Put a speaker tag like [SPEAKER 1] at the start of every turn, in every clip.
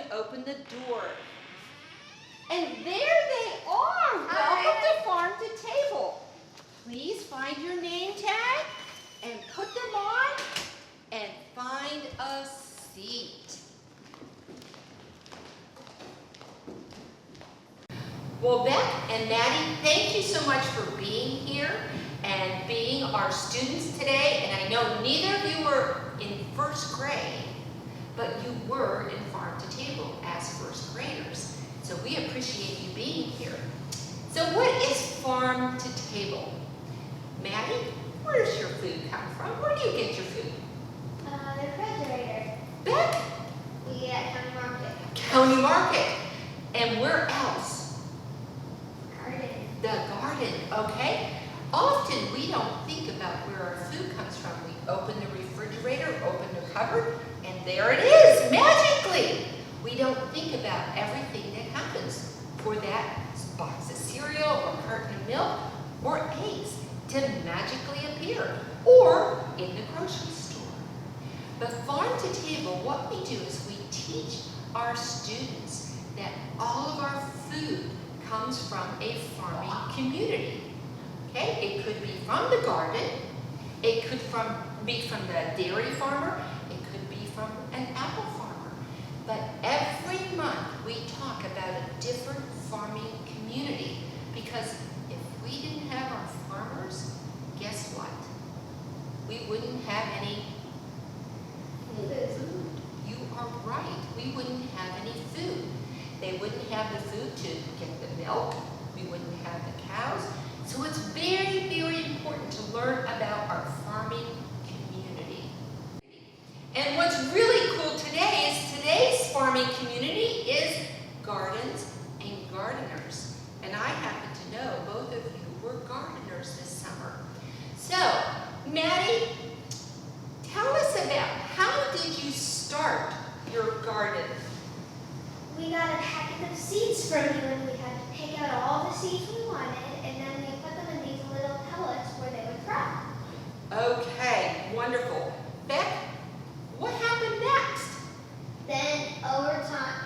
[SPEAKER 1] to open the door. And there they are. Welcome to Farm-to-Table. Please find your name tag and put them on and find a seat. Well, Beth and Maddie, thank you so much for being here and being our students today. And I know neither of you were in first grade, but you were in Farm-to-Table as first graders. So we appreciate you being here. So what is Farm-to-Table? Maddie, where does your food come from? Where do you get your food?
[SPEAKER 2] The refrigerator.
[SPEAKER 1] Beth?
[SPEAKER 2] We get at County Market.
[SPEAKER 1] County Market. And where else?
[SPEAKER 2] Garden.
[SPEAKER 1] The garden, okay. Often we don't think about where our food comes from. We open the refrigerator, open the cupboard, and there it is, magically. We don't think about everything that happens for that box of cereal or carton of milk or eggs to magically appear, or in the grocery store. But Farm-to-Table, what we do is we teach our students that all of our food comes from a farming community. Okay, it could be from the garden, it could be from the dairy farmer, it could be from an apple farmer. But every month we talk about a different farming community, because if we didn't have our farmers, guess what? We wouldn't have any food. You are right, we wouldn't have any food. They wouldn't have the food to get the milk, we wouldn't have the cows. So it's very, very important to learn about our farming community. And what's really cool today is today's farming community is gardens and gardeners. And I happen to know both of you were gardeners this summer. So, Maddie, tell us about how did you start your garden?
[SPEAKER 2] We got a packet of seeds from you, and we had to pick out all the seeds we wanted, and then we put them in these little pellets where they would grow.
[SPEAKER 1] Okay, wonderful. Beck, what happened next?
[SPEAKER 2] Then over time,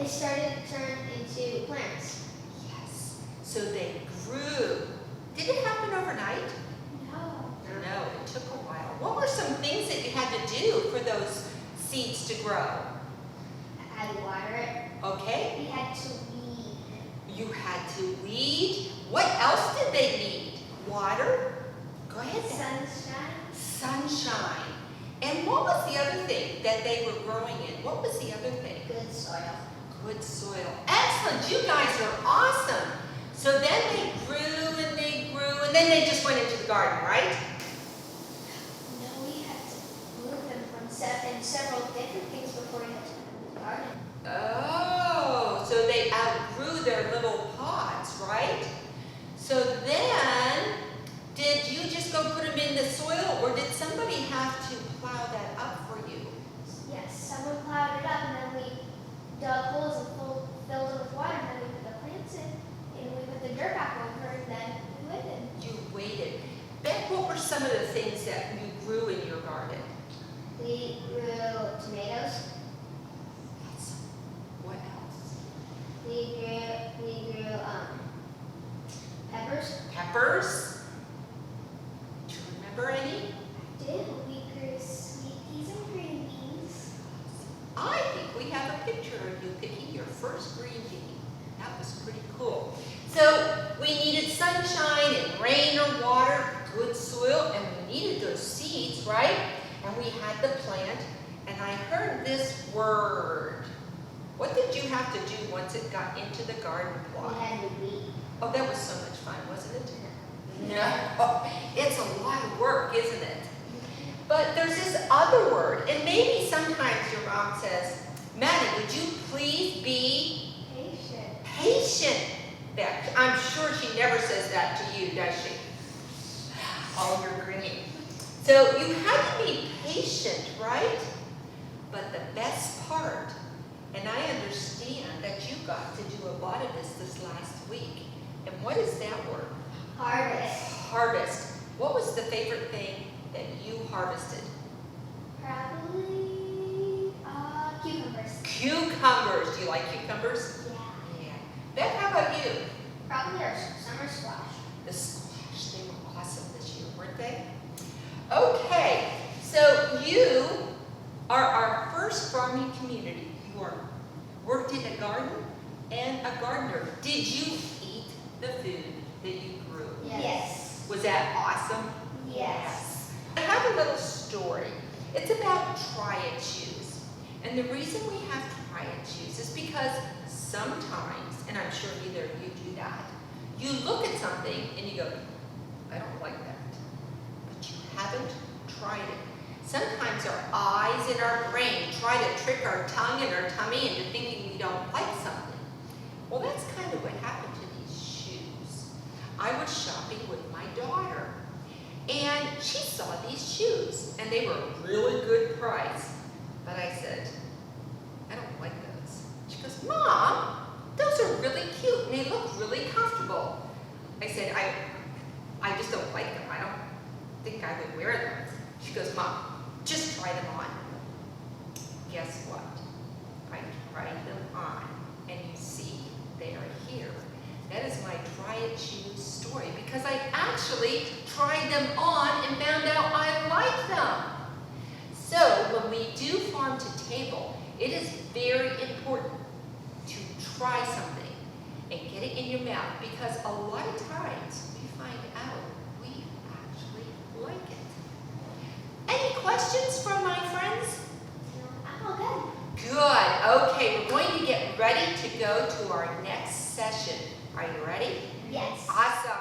[SPEAKER 2] they started to turn into plants.
[SPEAKER 1] Yes. So they grew. Did it happen overnight?
[SPEAKER 2] No.
[SPEAKER 1] No, it took a while. What were some things that you had to do for those seeds to grow?
[SPEAKER 2] I had to water it.
[SPEAKER 1] Okay.
[SPEAKER 2] We had to weed.
[SPEAKER 1] You had to weed. What else did they need? Water? Go ahead.
[SPEAKER 2] Sunshine.
[SPEAKER 1] Sunshine. And what was the other thing that they were growing in? What was the other thing?
[SPEAKER 2] Good soil.
[SPEAKER 1] Good soil. Excellent. You guys are awesome. So then they grew and they grew, and then they just went into the garden, right?
[SPEAKER 2] No, we had to move them from several different things before we had to put them in the garden.
[SPEAKER 1] Oh, so they outgrew their little pods, right? So then, did you just go put them in the soil, or did somebody have to plow that up for you?
[SPEAKER 2] Yes, someone plowed it up, and then we dug holes and filled it with water, and then we put the plants in, and we put the dirt back over, and then we waited.
[SPEAKER 1] You waited. Beck, what were some of the things that you grew in your garden?
[SPEAKER 2] We grew tomatoes.
[SPEAKER 1] Yes. What else?
[SPEAKER 2] We grew peppers.
[SPEAKER 1] Peppers? Do you remember any?
[SPEAKER 2] We grew sweet peas and green beans.
[SPEAKER 1] I think we have a picture of you picking your first green bean. That was pretty cool. So we needed sunshine and rain or water, good soil, and we needed those seeds, right? And we had the plant, and I heard this word. What did you have to do once it got into the garden plot?
[SPEAKER 2] We had to weed.
[SPEAKER 1] Oh, that was so much fun, wasn't it? No, it's a lot of work, isn't it? But there's this other word, and maybe sometimes your mom says, Maddie, would you please be
[SPEAKER 2] Patient.
[SPEAKER 1] patient? Beck, I'm sure she never says that to you, does she? Oh, you're grinning. So you have to be patient, right? But the best part, and I understand that you got to do a lot of this last week. And what is that word?
[SPEAKER 2] Harvest.
[SPEAKER 1] Harvest. What was the favorite thing that you harvested? harvested?
[SPEAKER 2] Probably cucumbers.
[SPEAKER 1] Cucumbers. Do you like cucumbers?
[SPEAKER 2] Yeah.
[SPEAKER 1] Yeah. Beth, how about you?
[SPEAKER 2] Probably our summer squash.
[SPEAKER 1] The squash, they were awesome this year, weren't they? Okay, so you are our first farming community. You worked in a garden and a gardener. Did you eat the food that you grew?
[SPEAKER 2] Yes.
[SPEAKER 1] Was that awesome?
[SPEAKER 2] Yes.
[SPEAKER 1] I have a little story. It's about try it shoes. And the reason we have try it shoes is because sometimes, and I'm sure neither of you do that, you look at something and you go, I don't like that. But you haven't tried it. Sometimes our eyes and our brain try to trick our tongue and our tummy into thinking we don't like something. Well, that's kind of what happened to these shoes. I was shopping with my daughter, and she saw these shoes, and they were a really good price. But I said, I don't like those. She goes, Mom, those are really cute, and they look really comfortable. I said, I just don't like them. I don't think I would wear them. She goes, Mom, just try them on. Guess what? I tried them on, and you see, they are here. That is my try it shoes story, because I actually tried them on and found out I like them. So when we do farm to table, it is very important to try something and get it in your mouth, because a lot of times we find out we actually like it. Any questions from my friends?
[SPEAKER 2] I'm all good.
[SPEAKER 1] Good. Okay, we're going to get ready to go to our next session. Are you ready?
[SPEAKER 2] Yes.
[SPEAKER 1] Awesome.